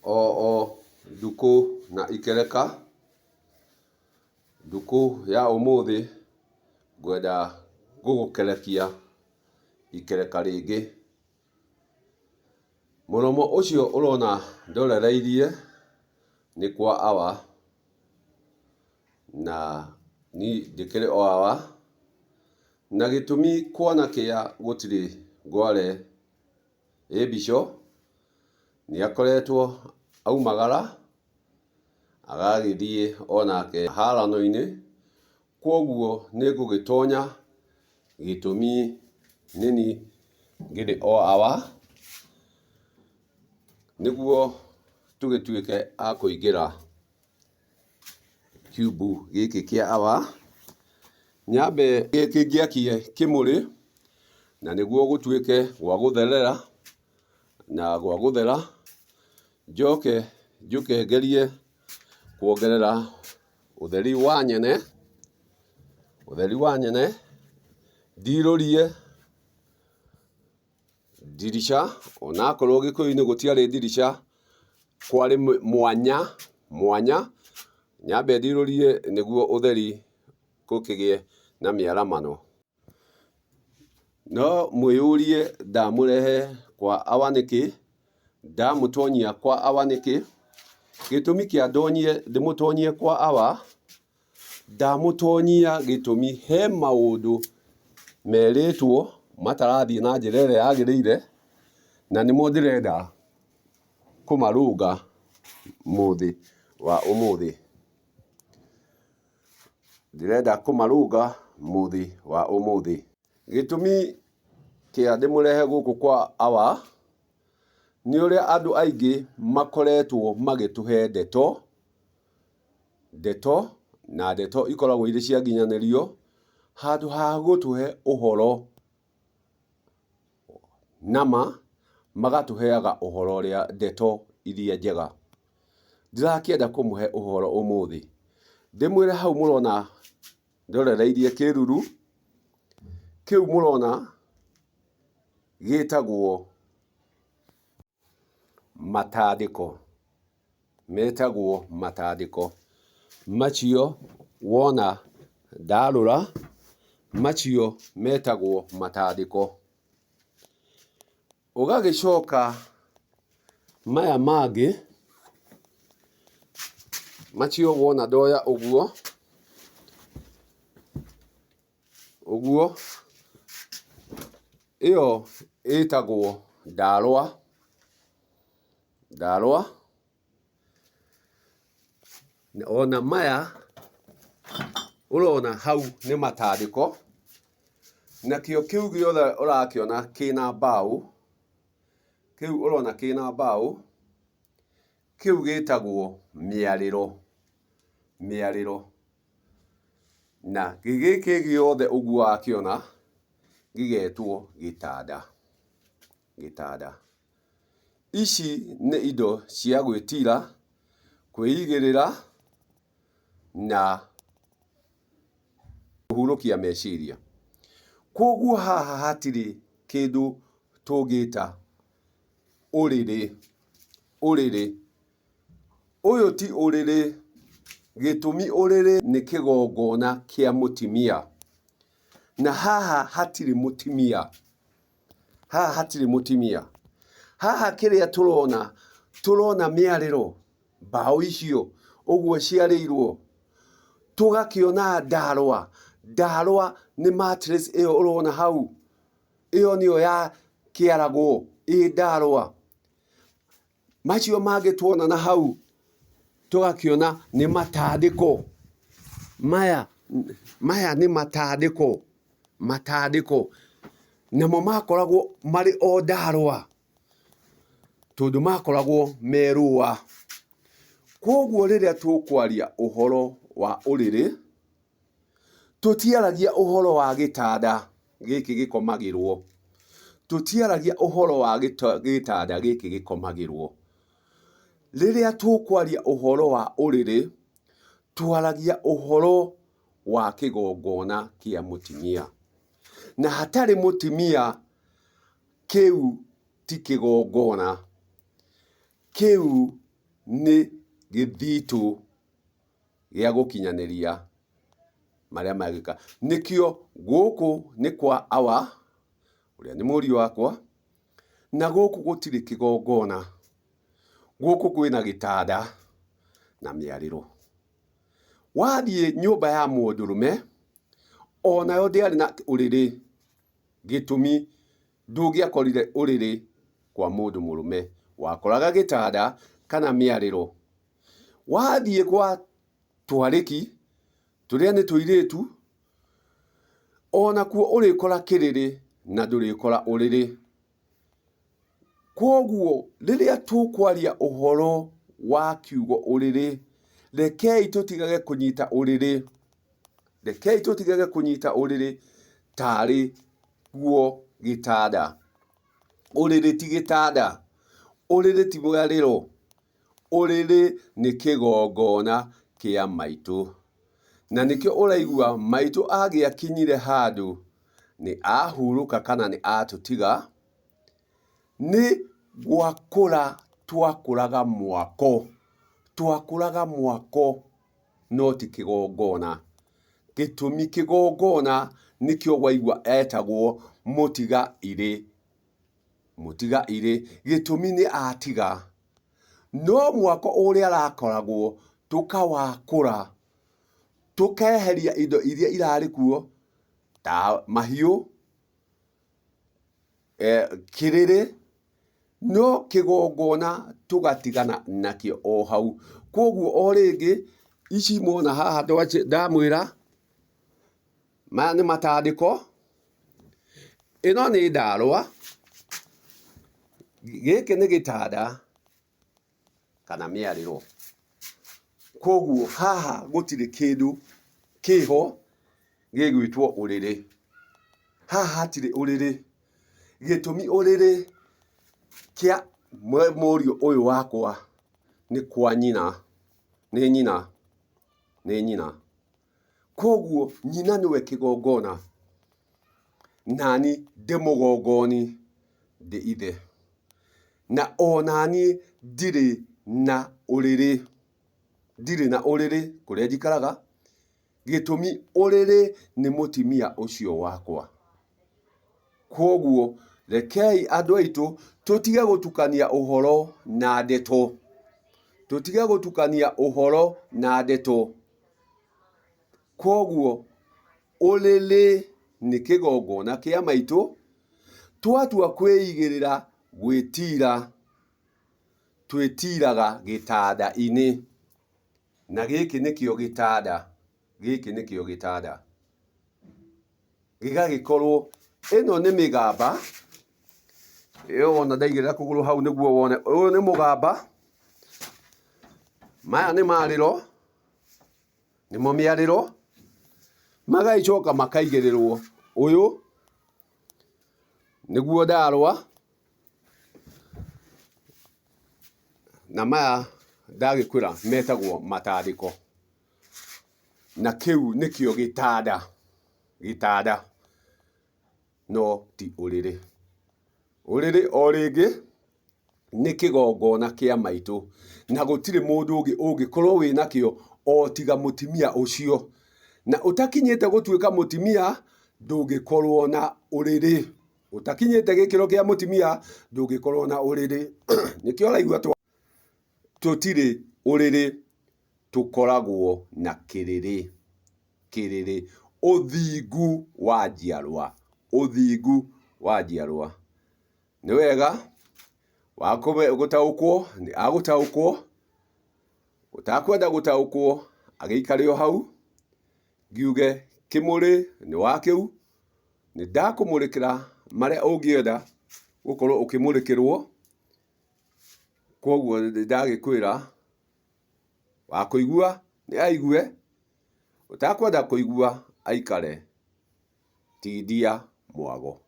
o ndukũ na ikereka. Ndukũ ya ũmũthĩ ngwenda gũgũkerekia ikereka rĩngĩ. Mũromo ũcio ũrona ndorereirie nĩ kwa awa, na niĩ ndĩkĩrĩ o awa, na gĩtũmi kuona kĩa gũtirĩ Ngware ĩmbico nĩakoretwo aumagara agagĩthiĩ onake harano-inĩ, kwoguo nĩngũgĩtonya gĩtũmi nĩni ngĩrĩ o awa nĩguo tũgĩtuĩke a kũingĩra kiumbu gĩkĩ kĩa awa. Nyambe ngĩakie kĩmũrĩ na nĩguo gũtuĩke gwa gũtherera na gwa gũthera, njoke njũke ngerie kuongerera ũtheri wa nyene, ndirũrie ndirica, onakorwo Gĩkũyũ-inĩ gũtiarĩ ndirica, kwarĩ mwanya, nyambe ndirũrie nĩguo ũtheri gũkĩgĩe na mĩaramano. No mwĩyũrie ndamũrehe kwa awa nĩkĩ, ndamũtonyia kwa awa nĩkĩ? Gĩtũmi kĩa ndonyie ndĩmũtonyie kwa awa, ndamũtonyia gĩtũmi he maũndũ merĩtwo matarathiĩ na njĩra ĩrĩa yagĩrĩire, na nĩmo ndĩrenda kũmarũnga mũthĩ wa ũmũthĩ. Gĩtũmi kĩa ndĩmũrehe gũkũ kwa awa nĩ ũrĩa andũ aingĩ makoretwo magĩtũhe ndeto, na ndeto ikoragwo irĩ cia nginyanĩrio, handũ ha gũtũhe ũhoro nama, magatũheaga ũhoro ũrĩa ndeto iria njega. Ndĩrakĩenda kũmũhe ũhoro ũmũthĩ, ndĩmwĩre hau mũrona ndorereirie kĩruru, kĩu mũrona gĩtagwo matandĩko. Macio wona ndarũra, macio metagwo matandĩko. Ũgagĩcoka maya mangĩ, macio wona ndoya ũguo, ĩyo ĩtagwo ndarũa. Ona maya ũrona hau nĩ matandĩko, nakĩo kĩu gĩothe ũrakĩona kĩna mbaũ, kĩu gĩtagwo mĩarĩro. Na gĩkĩ gĩothe ũguo wakĩona gĩgetwo gĩtanda. Ici nĩ indo cia gwĩtira, kwĩigĩrĩra na kũhurũkia meciria. Kwoguo haha hatirĩ kĩndũ tũngĩta ũrĩrĩ. Ũyũ ti ũrĩrĩ, gĩtũmi ũrĩrĩ nĩ kĩgongona kĩa mũtimia, na haha hatirĩ mũtimia. Haha kĩrĩa tũrona mĩarĩro, mbaũ icio ũguo ciarĩirwo, tũgakĩona ndarũa nĩ mattress ĩyo ũrona hau, ĩyo nĩyo yakĩaragwo ĩ ndarũa. Macio mangĩ tuona na hau tũgakĩona nĩ matandĩko. Maya nĩ matandĩko, namo makoragwo marĩ o ndarũa, tondũ makoragwo me rũa. Kwoguo rĩrĩa tũkwaria ũhoro wa ũrĩrĩ, tũtiaragia ũhoro wa gĩtanda gĩkĩ gĩkomagĩrwo. Rĩrĩa tũkwaria ũhoro wa ũrĩrĩ, twaragia ũhoro wa kĩgongona kĩa mũtimia. Na hatarĩ mũtimia, kĩu ti kĩgongona, kĩu nĩ gĩthitũ gĩa gũkinyanĩria marĩa magĩka. Nĩkĩo gũkũ nĩ kwa Awa, ũrĩa nĩ mũriũ wakwa, na gũkũ gũtirĩ kĩgongona. Gũkũ kwĩna gĩtanda na mĩarĩro. Wathiĩ nyũmba ya mũndũrũme, onayo ndĩarĩ na ũrĩrĩ. Gĩtũmi ndũngĩakorire ũrĩrĩ kwa mũndũ mũrũme, wakoraga gĩtanda kana mĩarĩro. Wathiĩ gwa twarĩki, tũrĩa nĩ tũirĩtu, onakuo ũrĩkora kĩrĩrĩ na ndũrĩkora ũrĩrĩ. Kwoguo rĩrĩa tũkwaria ũhoro wa kiugo ũrĩrĩ, rekei tũtigage kũnyita ũrĩrĩ. Rekei tũtigage kũnyita ũrĩrĩ tarĩ guo gĩtanda. Ũrĩrĩ ti gĩtanda. Ũrĩrĩ ti mwarĩro. Ũrĩrĩ nĩ kĩgongona kĩa maitũ. Na nĩkĩo ũraigua maitũ agĩakinyire handũ nĩ ahurũka kana nĩ atũtiga, nĩ gwakũra twakũraga mwako. Twakũraga mwako no ti kĩgongona. Gĩtũmi kĩgongona nĩkĩo waigua etagwo mũtiga-irĩ. Mũtiga-irĩ, gĩtũmi nĩ atiga. No mwako ũrĩa arakoragwo tũkawakũra, tũkeheria indo iria irarĩ kuo ta mahiũ, kĩrĩrĩ, no kĩgongona tũgatigana nakĩo o hau. Kwoguo o rĩngĩ, ici mwona haha ndamwĩra, maya nĩ matandĩko, ĩno nĩ ndarũa, gĩkĩ nĩ gĩtanda kana mĩarĩro. Kwoguo haha gũtirĩ kĩndũ kĩho gĩgwĩtwo ũrĩrĩ. Haha hatirĩ ũrĩrĩ. Gĩtũmi ũrĩrĩ kĩa mũriũ ũyũ wakwa nĩ kwa nyina, nĩ nyina, nĩ nyina. Kwoguo nyina nĩwe kĩgongona, nani ndĩ mũgongoni ndĩ ithe. Na onaniĩ ndirĩ na ũrĩrĩ. Ndirĩ na ũrĩrĩ kũrĩa njikaraga. Gĩtũmi ũrĩrĩ nĩ mũtimia ũcio wakwa. Kwoguo rekei andũ aitũ tũtige gũtukania ũhoro na ndeto. Tũtige gũtukania ũhoro na ndeto. Kwoguo ũrĩrĩ nĩ kĩgongona kĩa maitũ. Twatua kwĩigĩrĩra gwĩtira, twĩtiraga gĩtanda-inĩ. Na gĩkĩ nĩkĩo gĩtanda. Gĩkĩ nĩkĩo gĩtanda. Gĩgagĩkorwo ĩno nĩ mĩgamba. Ĩyo wona ndaigĩrĩra kũgũrũ hau nĩguo wone. Ũyũ nĩ mũgamba. Maya nĩ marĩro. Nĩmo mĩarĩro. Magagĩcoka makaigĩrĩrwo ũyũ nĩguo ndarũa. Na maya ndagĩkwĩra metagwo matandĩko. Na kĩu nĩkĩo gĩtanda. Gĩtanda. No ti ũrĩrĩ. Ũrĩrĩ o rĩngĩ nĩ kĩgongona kĩa maitũ. Na gũtirĩ mũndũ ũngĩ ũngĩkorwo wĩnakĩo o tiga mũtimia ũcio. Na ũtakinyĩte gũtuĩka mũtimia ndũngĩkorwo na ũrĩrĩ. Ũtakinyĩte gĩkĩro kĩa mũtimia ndũngĩkorwo na ũrĩrĩ. Nĩkĩo ũraigua tũtirĩ ũrĩrĩ, tũkoragwo na kĩrĩrĩ. Kĩrĩrĩ. Ũthingu wa njiarwa. Ũthingu wa njiarwa. Nĩ wega gũtaũkwo nĩ agũtaũkwo. Ũtakwenda gũtaũkwo agĩikare o hau. Ngiuge kĩmũrĩ nĩ wa kĩu. Nĩ ndakũmũrĩkĩra marĩa ũngĩenda gũkorwo ũkĩmũrĩkĩrwo. Kwoguo ndagĩkwĩra wa kũigua nĩ aigue. Ũtakwenda kũigua aikare. Ti ndia mwago.